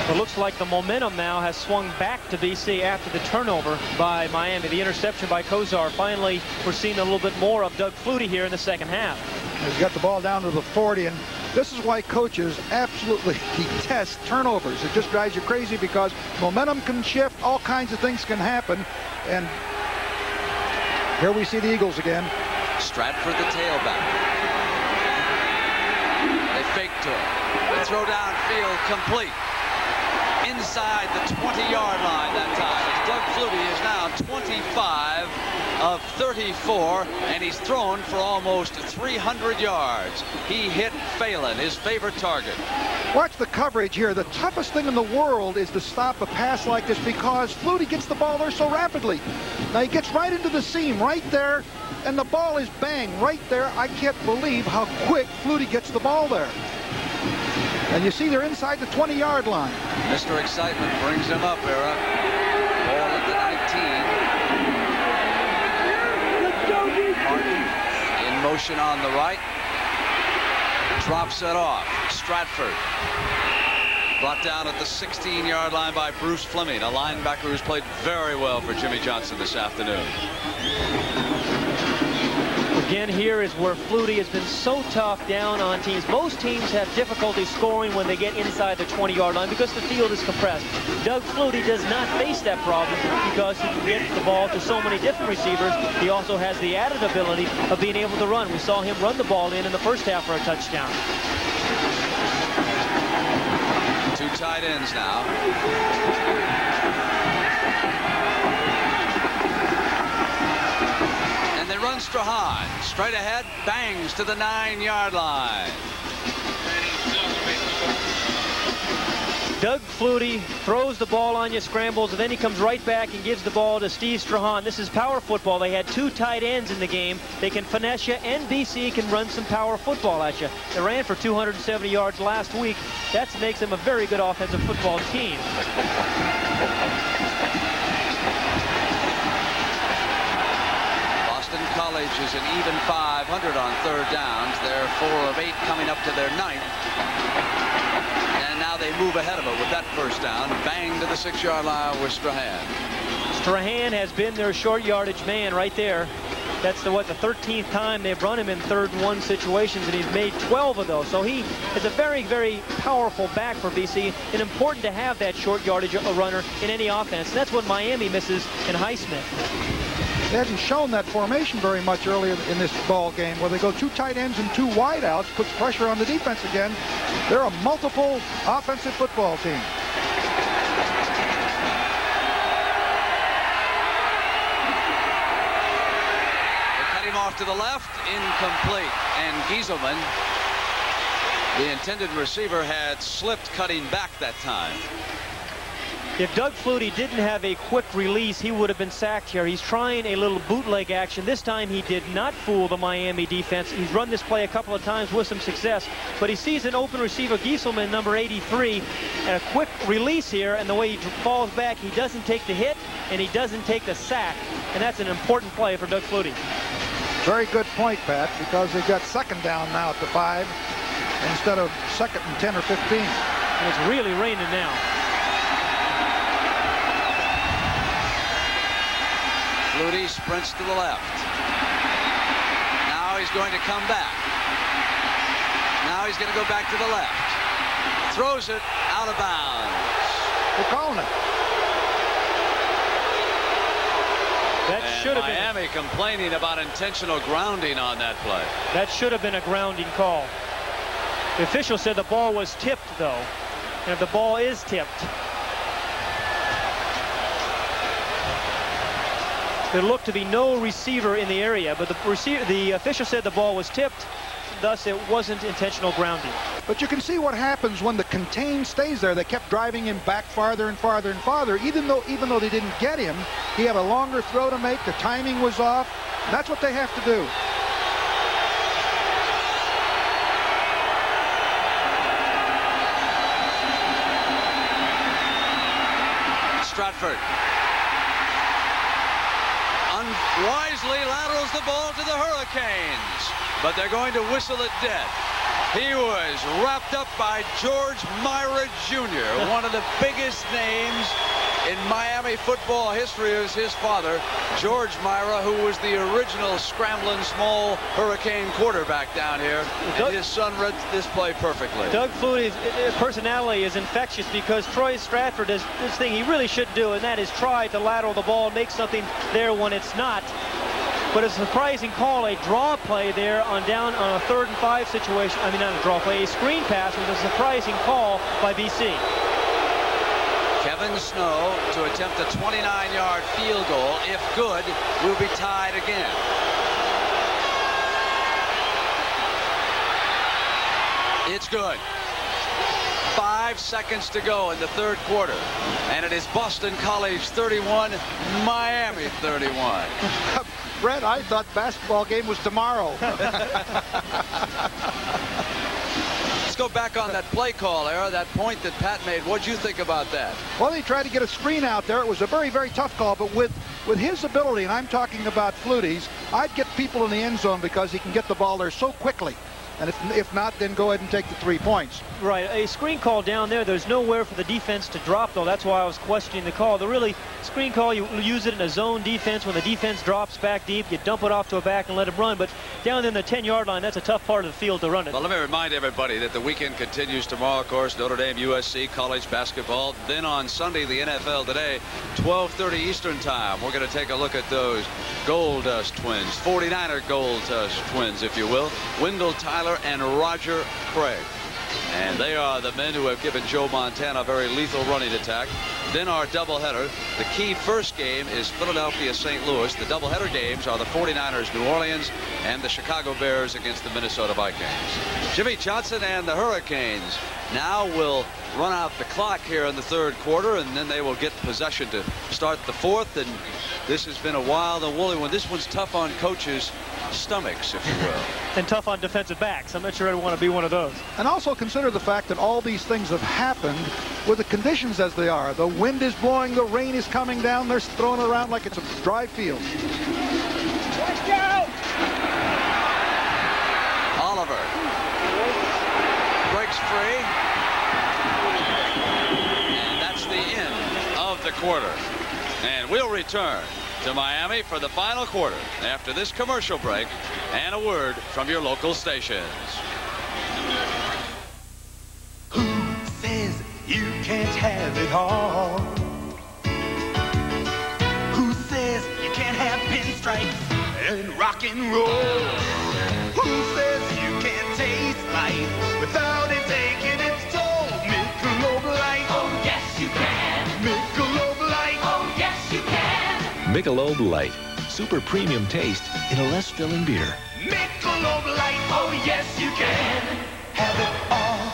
It looks like the momentum now has swung back to BC after the turnover by Miami. The interception by Kozar. Finally, we're seeing a little bit more of Doug Flutie here in the second half. He's got the ball down to the 40, and this is why coaches absolutely detest turnovers. It just drives you crazy because momentum can shift, all kinds of things can happen, and here we see the Eagles again. Stratford the tailback. They fake to him. They throw downfield complete. Inside the 20-yard line that time. Doug Flutie is now 25 of 34, and he's thrown for almost 300 yards. He hit Phelan, his favorite target. Watch the coverage here. The toughest thing in the world is to stop a pass like this because Flutie gets the ball there so rapidly. Now he gets right into the seam right there, and the ball is bang right there. I can't believe how quick Flutie gets the ball there. And you see they're inside the 20-yard line. Mr. Excitement brings him up, Era. Ball at the 19. Martin in motion on the right. Drops it off. Stratford. Brought down at the 16-yard line by Bruce Fleming, a linebacker who's played very well for Jimmy Johnson this afternoon. Again, here is where Flutie has been so tough down on teams. Most teams have difficulty scoring when they get inside the 20-yard line because the field is compressed. Doug Flutie does not face that problem because he can get the ball to so many different receivers. He also has the added ability of being able to run. We saw him run the ball in the first half for a touchdown. Two tight ends now. They run Strahan straight ahead, bangs to the 9-yard line. Doug Flutie throws the ball on you, scrambles, and then he comes right back and gives the ball to Steve Strahan. This is power football. They had two tight ends in the game. They can finesse you, and BC can run some power football at you. They ran for 270 yards last week. That makes them a very good offensive football team. College is an even 500 on third downs. They're 4 of 8 coming up to their 9th. And now they move ahead of it with that first down. Bang to the 6-yard line with Strahan. Strahan has been their short yardage man right there. That's the 13th time they've run him in 3rd and 1 situations, and he's made 12 of those. So he is a very, very powerful back for BC, and important to have that short yardage runner in any offense. And that's what Miami misses in Highsmith. They hadn't shown that formation very much earlier in this ball game, where they go 2 tight ends and 2 wideouts, puts pressure on the defense again. They're a multiple offensive football team. off to the left, incomplete. And Gieselman, the intended receiver, had slipped cutting back that time. If Doug Flutie didn't have a quick release, he would have been sacked here. He's trying a little bootleg action. This time he did not fool the Miami defense. He's run this play a couple of times with some success, but he sees an open receiver, Gieselman, number 83, and a quick release here, and the way he falls back, he doesn't take the hit, and he doesn't take the sack, and that's an important play for Doug Flutie. Very good point, Pat, because they've got second down now at the 5 instead of second and 10 or 15. And it's really raining now. Flutie sprints to the left. Now he's going to come back. Now he's going to go back to the left. Throws it out of bounds. They're calling it. That should have been. Miami complaining about intentional grounding on that play. That should have been a grounding call. The official said the ball was tipped, though. And if the ball is tipped, there looked to be no receiver in the area, but the official said the ball was tipped, thus it wasn't intentional grounding. But you can see what happens when the contain stays there. They kept driving him back farther and farther and farther. Even though they didn't get him, he had a longer throw to make. The timing was off. That's what they have to do. Stratford unwisely laterals the ball to the Hurricanes, but they're going to whistle it dead. He was wrapped up by George Myra Jr., one of the biggest names in Miami football history. Is his father, George Myra, who was the original scrambling small Hurricane quarterback down here. And his son read this play perfectly. Doug Flutie's personality is infectious because Troy Stratford does this thing he really should do, and that is try to lateral the ball and make something there when it's not. But it's a surprising call, a draw play there on a 3rd and 5 situation. I mean, not a draw play, a screen pass was a surprising call by BC. Kevin Snow to attempt a 29-yard field goal. If good, we'll be tied again. It's good. 5 seconds to go in the 3rd quarter. And it is Boston College 31, Miami 31. Brett, I thought basketball game was tomorrow. Let's go back on that play call, Era, that point that Pat made. What'd you think about that? Well, they tried to get a screen out there. It was a very, very tough call, but with his ability, and I'm talking about Flutie's, I'd get people in the end zone because he can get the ball there so quickly. And if not, then go ahead and take the 3 points. Right, a screen call down there. There's nowhere for the defense to drop, though. That's why I was questioning the call. The really screen call, you use it in a zone defense. When the defense drops back deep, you dump it off to a back and let him run. But down in the 10-yard line, that's a tough part of the field to run it. Well, let me remind everybody that the weekend continues tomorrow, of course. Notre Dame, USC, college basketball. Then on Sunday, the NFL today, 12:30 Eastern time. We're going to take a look at those Gold Dust twins, 49er Gold Dust twins, if you will. Wendell Tyler and Roger Craig. And they are the men who have given Joe Montana a very lethal running attack. Then our doubleheader. The key first game is Philadelphia-St. Louis. The doubleheader games are the 49ers, New Orleans, and the Chicago Bears against the Minnesota Vikings. Jimmy Johnson and the Hurricanes now will run out the clock here in the 3rd quarter, and then they will get possession to start the 4th. And this has been a wild and woolly one. This one's tough on coaches' stomachs, if you will. And tough on defensive backs. I'm not sure I'd want to be one of those. And also consider the fact that all these things have happened with the conditions as they are. The wind is blowing, the rain is coming down, they're throwing it around like it's a dry field. Watch out! Oliver breaks free. And that's the end of the quarter. And we'll return to Miami for the final quarter after this commercial break and a word from your local stations. Who says you can't have it all? Who says you can't have pinstripes and rock and roll? Who says you can't taste life without it taking its toll? Michelob Light. Oh, yes, you can. Michelob Light. Oh, yes, you can. Michelob Light. super premium taste in a less filling beer. Michelob Light, oh yes you can have it all.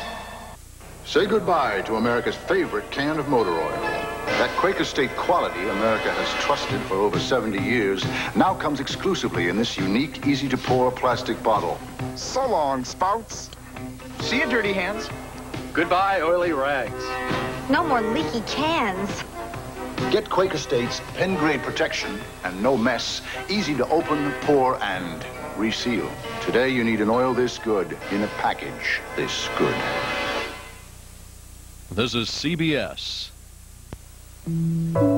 Say goodbye to America's favorite can of motor oil. That Quaker State quality America has trusted for over 70 years now comes exclusively in this unique, easy-to-pour plastic bottle. So long, spouts. See you, dirty hands. Goodbye, oily rags. No more leaky cans. Get Quaker State's pen-grade protection and no mess, easy to open, pour, and reseal. Today, you need an oil this good in a package this good. This is CBS. Memories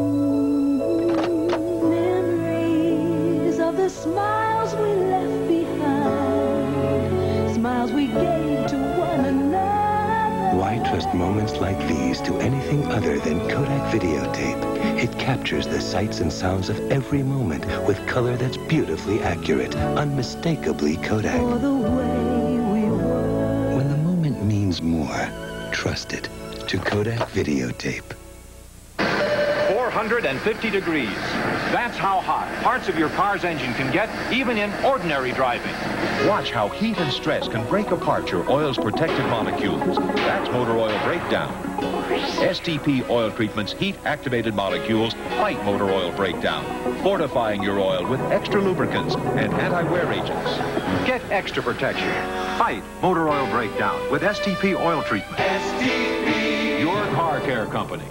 of the smiles we left behind, smiles we gave to one another. Why trust moments like these to anything other than Kodak videotape? It captures the sights and sounds of every moment with color that's beautifully accurate, unmistakably Kodak. For the way we were. When the moment means more, trust it to Kodak videotape. 450 degrees. That's how hot parts of your car's engine can get, even in ordinary driving. Watch how heat and stress can break apart your oil's protected molecules. That's motor oil breakdown. STP oil treatment's heat-activated molecules fight motor oil breakdown, fortifying your oil with extra lubricants and anti-wear agents. Get extra protection. Fight motor oil breakdown with STP oil treatment. STP. Your car care company.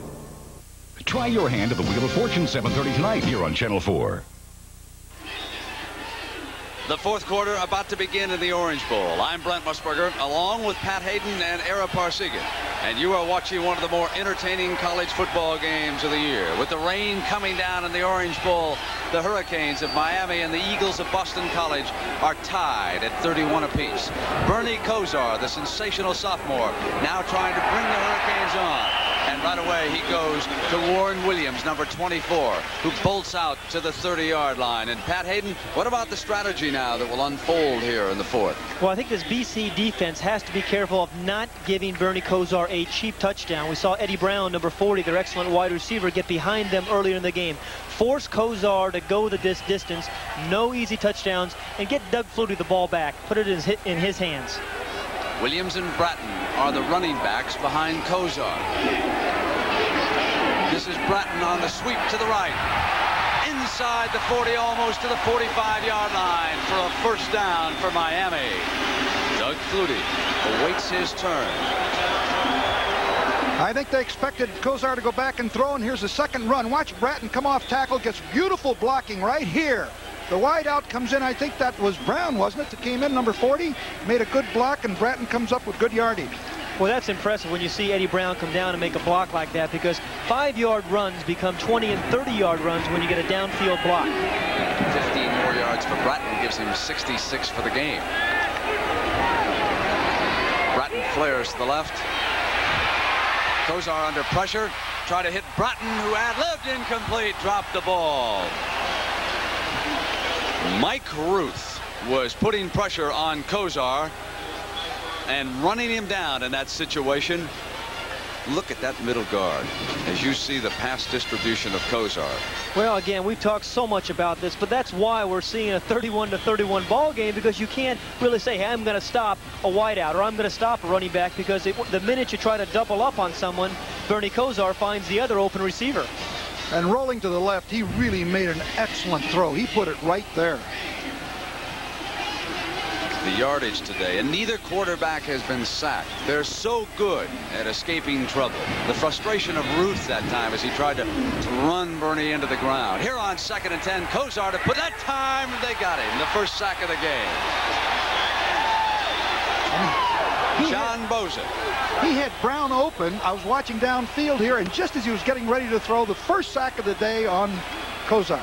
Try your hand at the Wheel of Fortune, 7:30 tonight here on Channel 4. The fourth quarter about to begin in the Orange Bowl. I'm Brent Musburger, along with Pat Hayden and Ara Parsigan. And you are watching one of the more entertaining college football games of the year. With the rain coming down in the Orange Bowl, the Hurricanes of Miami and the Eagles of Boston College are tied at 31 apiece. Bernie Kosar, the sensational sophomore, now trying to bring the Hurricanes on. And right away he goes to Warren Williams, number 24, who bolts out to the 30-yard line. And Pat Hayden, what about the strategy now that will unfold here in the fourth? Well, I think this BC defense has to be careful of not giving Bernie Kosar a cheap touchdown. We saw Eddie Brown, number 40, their excellent wide receiver, get behind them earlier in the game. Force Kosar to go this distance, no easy touchdowns, and get Doug Flutie the ball back. Put it in his hands. Williams and Bratton are the running backs behind Kosar. This is Bratton on the sweep to the right. Inside the 40, almost to the 45-yard line for a first down for Miami. Doug Flutie awaits his turn. I think they expected Kosar to go back and throw, and here's the second run. Watch Bratton come off tackle, gets beautiful blocking right here. The wide out comes in. I think that was Brown, wasn't it, that came in, number 40? Made a good block, and Bratton comes up with good yardage. Well, that's impressive when you see Eddie Brown come down and make a block like that, because 5-yard runs become 20 and 30-yard runs when you get a downfield block. 15 more yards for Bratton gives him 66 for the game. Bratton flares to the left. Kosar under pressure. Try to hit Bratton, who ad-libbed, incomplete, dropped the ball. Mike Ruth was putting pressure on Kosar and running him down in that situation. Look at that middle guard as you see the pass distribution of Kosar. Well, again, we've talked so much about this, but that's why we're seeing a 31-31 ball game, because you can't really say, hey, I'm going to stop a wideout or I'm going to stop a running back, because the minute you try to double up on someone, Bernie Kosar finds the other open receiver. And rolling to the left, he really made an excellent throw. He put it right there. The yardage today, and neither quarterback has been sacked. They're so good at escaping trouble. The frustration of Ruth that time as he tried to run Bernie into the ground. Here on 2nd and 10, Kosar to put that time, they got him. The first sack of the game. John Boza. He had Brown open. I was watching downfield here, and just as he was getting ready to throw, the first sack of the day on Kosar.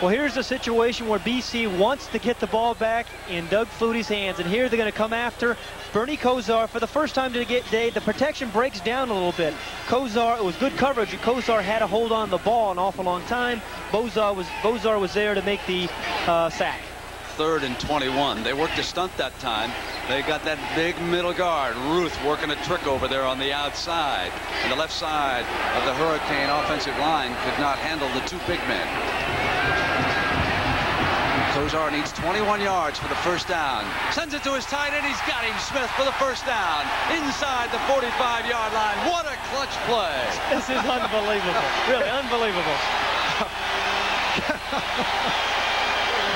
Well, here's the situation where BC wants to get the ball back in Doug Flutie's hands, and here they're going to come after Bernie Kosar for the first time today. The protection breaks down a little bit. Kosar, it was good coverage. Kosar had to hold on the ball an awful long time. Bozar was there to make the sack. 3rd and 21. They worked a stunt that time. They got that big middle guard, Ruth, working a trick over there on the outside. And the left side of the Hurricane offensive line could not handle the two big men. Kozar needs 21 yards for the first down. Sends it to his tight end. He's got him, Smith, for the first down. Inside the 45-yard line. What a clutch play. This is unbelievable. Really unbelievable.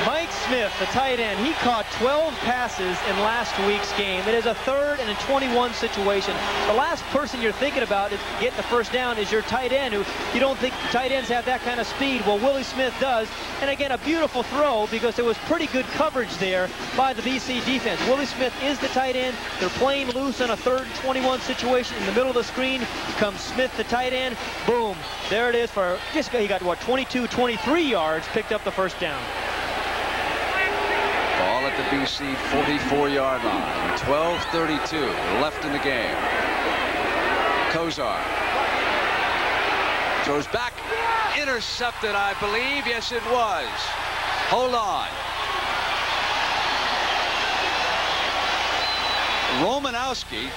Mike Smith, the tight end, he caught 12 passes in last week's game. It is a 3rd and 21 situation. The last person you're thinking about is getting the first down is your tight end, who you don't think tight ends have that kind of speed. Well, Willie Smith does. And again, a beautiful throw because there was pretty good coverage there by the BC defense. Willie Smith is the tight end. They're playing loose on a 3rd and 21 situation. In the middle of the screen comes Smith, the tight end. Boom. There it is for just, he got what, 22, 23 yards, picked up the first down. Ball at the BC 44-yard line. 12:32 left in the game. Kozar throws back. Intercepted, I believe. Yes, it was. Hold on. Romanowski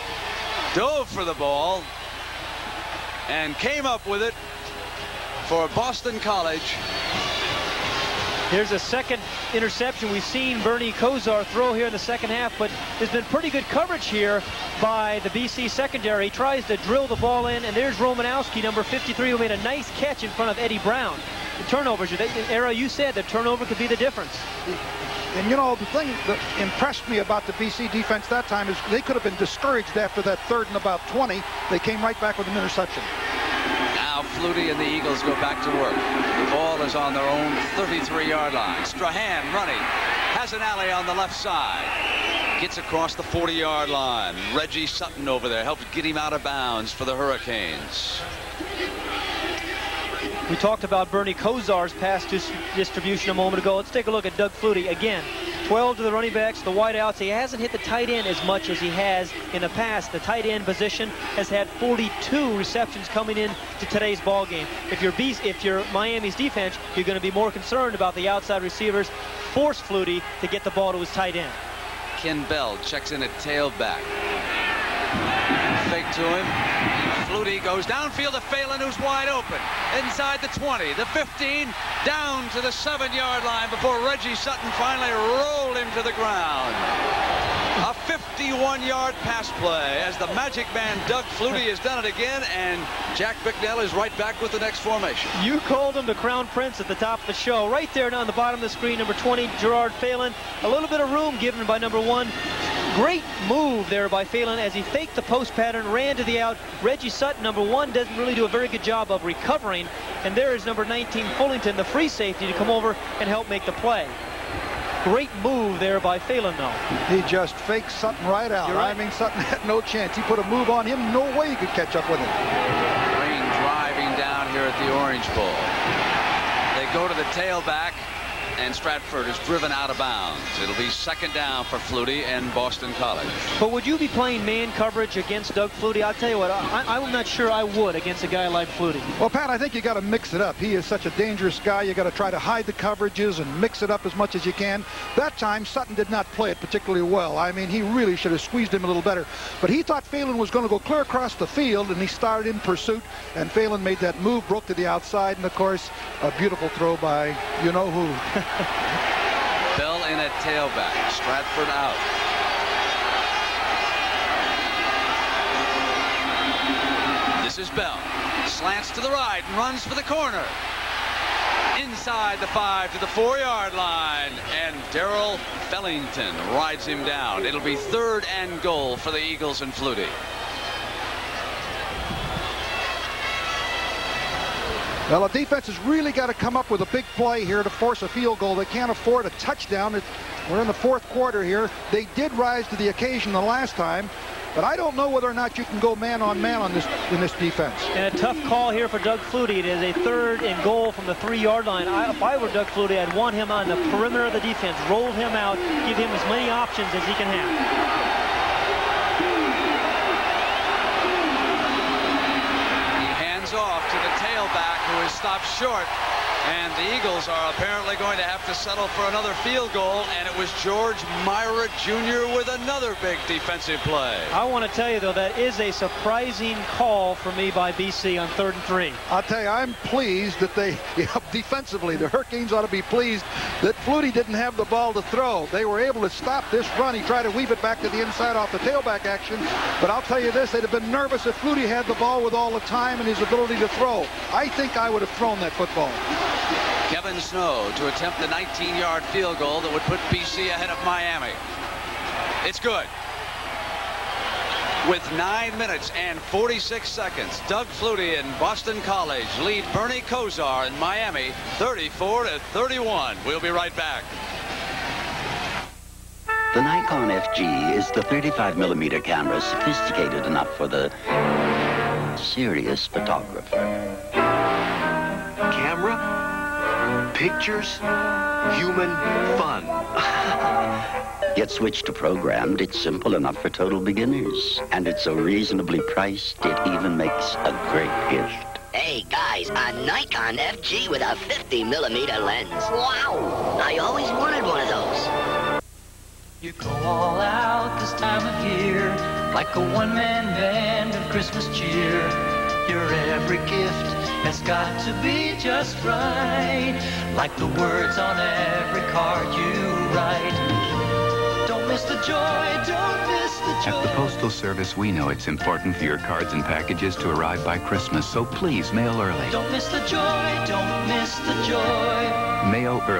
dove for the ball and came up with it for Boston College. Here's a second interception. We've seen Bernie Kozar throw here in the second half, but there's been pretty good coverage here by the BC secondary. He tries to drill the ball in, and there's Romanowski, number 53, who made a nice catch in front of Eddie Brown. The turnovers, Era, you said the turnover could be the difference. And, you know, the thing that impressed me about the BC defense that time is they could have been discouraged after that 3rd and about 20. They came right back with an interception. Now Flutie and the Eagles go back to work. The ball is on their own 33-yard line. Strahan running. Has an alley on the left side. Gets across the 40-yard line. Reggie Sutton over there helps get him out of bounds for the Hurricanes. We talked about Bernie Kozar's pass distribution a moment ago. Let's take a look at Doug Flutie. Again, 12 to the running backs, the wideouts. He hasn't hit the tight end as much as he has in the past. The tight end position has had 42 receptions coming in to today's ball game. If you're Miami's defense, you're going to be more concerned about the outside receivers. Force Flutie to get the ball to his tight end. Ken Bell checks in at tailback. Fake to him. Flutie goes downfield to Phelan, who's wide open. Inside the 20, the 15, down to the 7-yard line before Reggie Sutton finally rolled him to the ground. A 51-yard pass play as the magic man Doug Flutie has done it again, and Jack Bicknell is right back with the next formation. You called him the Crown Prince at the top of the show. Right there down the bottom of the screen, number 20, Gerard Phelan. A little bit of room given by number 1. Great move there by Phelan as he faked the post pattern, ran to the out. Reggie Sutton, number 1, doesn't really do a very good job of recovering. And there is number 19, Fullington, the free safety, to come over and help make the play. Great move there by Phelan, though. He just faked Sutton right out. Right. I mean, Sutton had no chance. He put a move on him. No way he could catch up with him. Rain driving down here at the Orange Bowl. They go to the tailback, and Stratford is driven out of bounds. It'll be 2nd down for Flutie and Boston College. But would you be playing man coverage against Doug Flutie? I'll tell you what, I'm not sure I would against a guy like Flutie. Well, Pat, I think you got to mix it up. He is such a dangerous guy. You got to try to hide the coverages and mix it up as much as you can. That time, Sutton did not play it particularly well. I mean, he really should have squeezed him a little better. But he thought Phelan was going to go clear across the field, and he started in pursuit, and Phelan made that move, broke to the outside, and, of course, a beautiful throw by you-know-who. Bell in at tailback. Stratford out. This is Bell. Slants to the right and runs for the corner. Inside the 5 to the 4-yard line. And Darrell Fellington rides him down. It'll be 3rd and goal for the Eagles and Flutie. Well, the defense has really got to come up with a big play here to force a field goal. They can't afford a touchdown. We're in the 4th quarter here. They did rise to the occasion the last time, but I don't know whether or not you can go man-on-man on this in this defense. And a tough call here for Doug Flutie. It is a 3rd and goal from the 3-yard line. If I were Doug Flutie, I'd want him on the perimeter of the defense, roll him out, give him as many options as he can have. Off to the tailback, who is stopped short, And the Eagles are apparently going to have to settle for another field goal, and it was George Myra Jr. with another big defensive play. I want to tell you, though, that is a surprising call for me by BC on 3rd and 3. I'll tell you, I'm pleased that they, defensively, the Hurricanes ought to be pleased that Flutie didn't have the ball to throw. They were able to stop this run. He tried to weave it back to the inside off the tailback action, but I'll tell you this, they'd have been nervous if Flutie had the ball with all the time and his ability to throw. I think I would have thrown that football. Kevin Snow to attempt the 19-yard field goal that would put BC ahead of Miami. It's good. With 9 minutes and 46 seconds, Doug Flutie and Boston College lead Bernie Kosar in Miami 34-31. We'll be right back. The Nikon FG is the 35mm camera sophisticated enough for the serious photographer. Camera, pictures, human fun. Yet switched to programmed, it's simple enough for total beginners. And it's so reasonably priced, it even makes a great gift. Hey guys, a Nikon FG with a 50mm lens. Wow! I always wanted one of those. You go all out this time of year, like a one-man band of Christmas cheer. Your every gift has got to be just right, like the words on every card you write. Don't miss the joy, don't miss the joy. At the Postal Service, we know it's important for your cards and packages to arrive by Christmas, so please mail early. Don't miss the joy, don't miss the joy. Mail early.